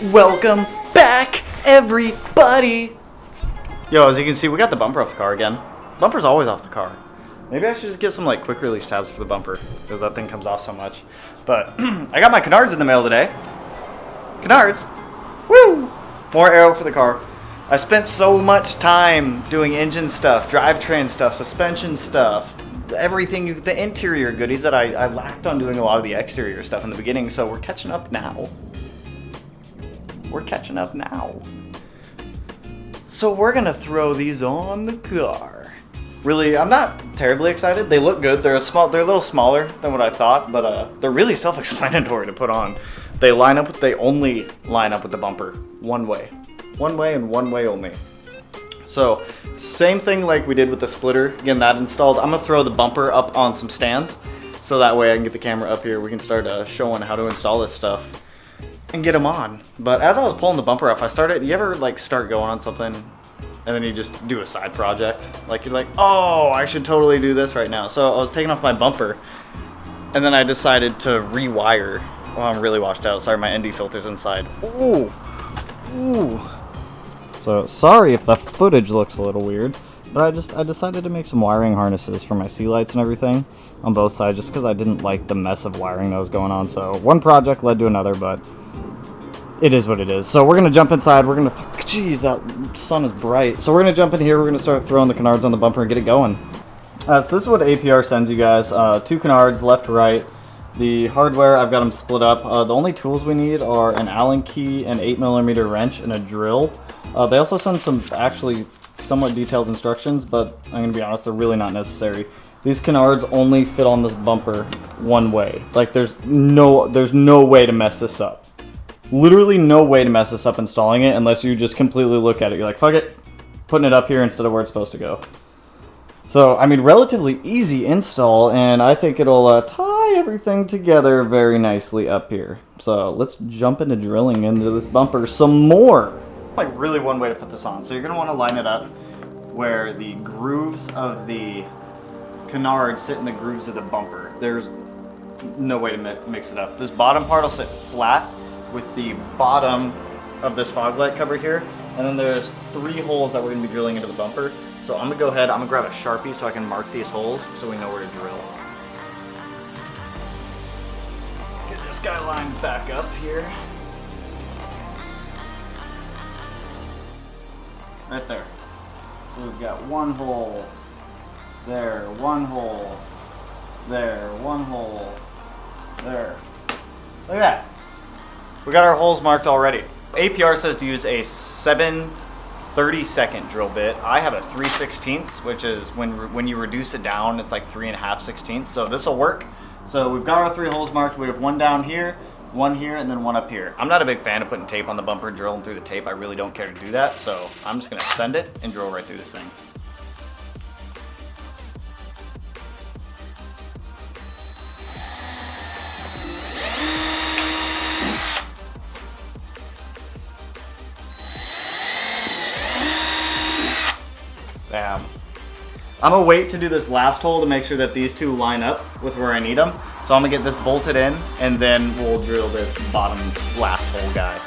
Welcome back, everybody! Yo, as you can see, we got the bumper off the car again. Bumper's always off the car. Maybe I should just get some like quick release tabs for the bumper, because that thing comes off so much. But I got my Canards in the mail today. Canards! Woo! More Aero for the car. I spent so much time doing engine stuff, drivetrain stuff, suspension stuff, everything, the interior goodies that I lacked on doing a lot of the exterior stuff in the beginning, so we're catching up now. We're catching up now. So we're gonna throw these on the car. Really, I'm not terribly excited. They look good. They're a little smaller than what I thought, but they're really self-explanatory to put on. They only line up with the bumper one way and one way only. So same thing like we did with the splitter, getting that installed. I'm gonna throw the bumper up on some stands, so that way I can get the camera up here. We can start showing how to install this stuff and get them on. But as I was pulling the bumper off, you ever like start going on something and then you just do a side project? Like you're like, oh, I should totally do this right now. So I was taking off my bumper and then I decided to rewire. Oh, I'm really washed out. Sorry, my ND filter's inside. Ooh. Ooh. So sorry if the footage looks a little weird, but I decided to make some wiring harnesses for my sea lights and everything on both sides just because I didn't like the mess of wiring that was going on. So one project led to another, but it is what it is. So we're going to jump inside. We're going to... Jeez, that sun is bright. So we're going to jump in here. We're going to start throwing the Canards on the bumper and get it going. So this is what APR sends you guys. 2 Canards, left, right. The hardware, I've got them split up. The only tools we need are an Allen key, an 8mm wrench, and a drill. They also send some actually somewhat detailed instructions, but I'm going to be honest, they're really not necessary. These Canards only fit on this bumper one way. Like there's no way to mess this up. Literally no way to mess this up installing it unless you just completely look at it. You're like, fuck it, putting it up here instead of where it's supposed to go. So, I mean, relatively easy install, and I think it'll tie everything together very nicely up here. So let's jump into drilling into this bumper some more. Like really one way to put this on. So you're going to want to line it up where the grooves of the Canards sit in the grooves of the bumper. There's no way to mix it up. This bottom part will sit flat with the bottom of this fog light cover here, and then there's 3 holes that we're going to be drilling into the bumper. So I'm going to go ahead, I'm going to grab a Sharpie so I can mark these holes so we know where to drill. Get this guy lined back up here. Right there. So we've got 1 hole, there, 1 hole, there, 1 hole, there. Look at that. We got our holes marked already. APR says to use a 7/32 drill bit. I have a 3/16, which is when you reduce it down, it's like 3.5/16. So this will work. So we've got our 3 holes marked. We have 1 down here, 1 here, and then 1 up here. I'm not a big fan of putting tape on the bumper and drilling through the tape. I really don't care to do that. So I'm just gonna send it and drill right through this thing. Bam. I'm gonna wait to do this last hole to make sure that these 2 line up with where I need them. So I'm gonna get this bolted in and then we'll drill this bottom last hole guy.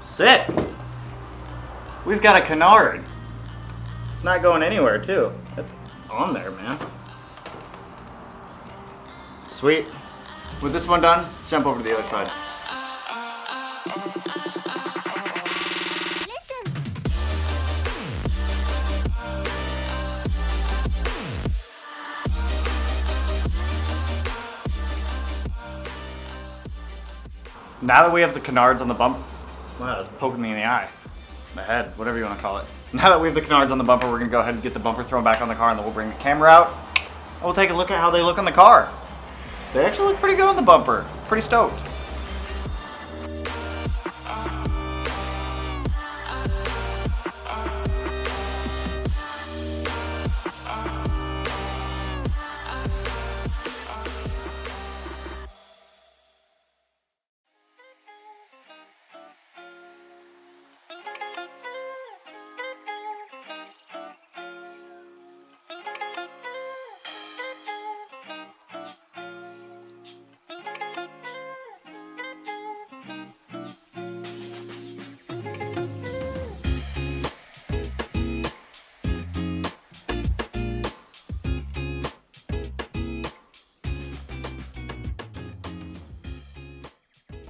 Sick! We've got a Canard. It's not going anywhere too. It's on there, man. Sweet. With this one done, let's jump over to the other side. Now that we have the Canards on the bump, wow, that's poking me in the eye. The head, whatever you want to call it. Now that we have the Canards on the bumper, we're going to go ahead and get the bumper thrown back on the car, and then we'll bring the camera out. And we'll take a look at how they look on the car. They actually look pretty good on the bumper. Pretty stoked.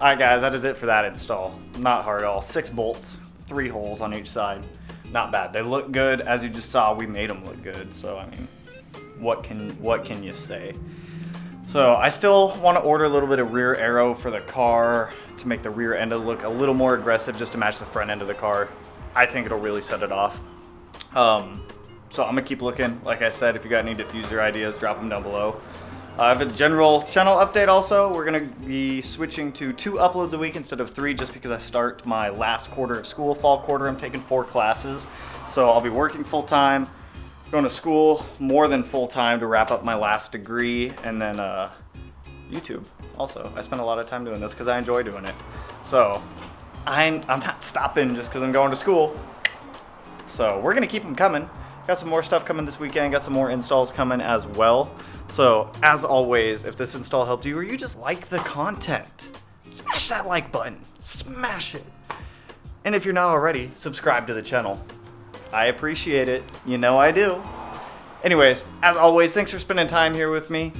Alright guys, that is it for that install. Not hard at all. 6 bolts, 3 holes on each side. Not bad. They look good. As you just saw, we made them look good. So I mean, what can you say? So I still want to order a little bit of rear aero for the car to make the rear end look a little more aggressive, just to match the front end of the car. I think it'll really set it off. So I'm gonna keep looking. Like I said, if you got any diffuser ideas, drop them down below. I have a general channel update also. We're gonna be switching to 2 uploads a week instead of 3, just because I start my last quarter of school, fall quarter. I'm taking 4 classes. So I'll be working full time, going to school more than full time to wrap up my last degree, and then YouTube also. I spend a lot of time doing this because I enjoy doing it. So I'm not stopping just because I'm going to school. So we're gonna keep them coming. Got some more stuff coming this weekend, got some more installs coming as well. So as always, if this install helped you or you just like the content, smash that like button, smash it. And if you're not already, subscribe to the channel. I appreciate it, you know I do. Anyways, as always, thanks for spending time here with me,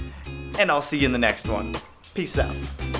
and I'll see you in the next one. Peace out.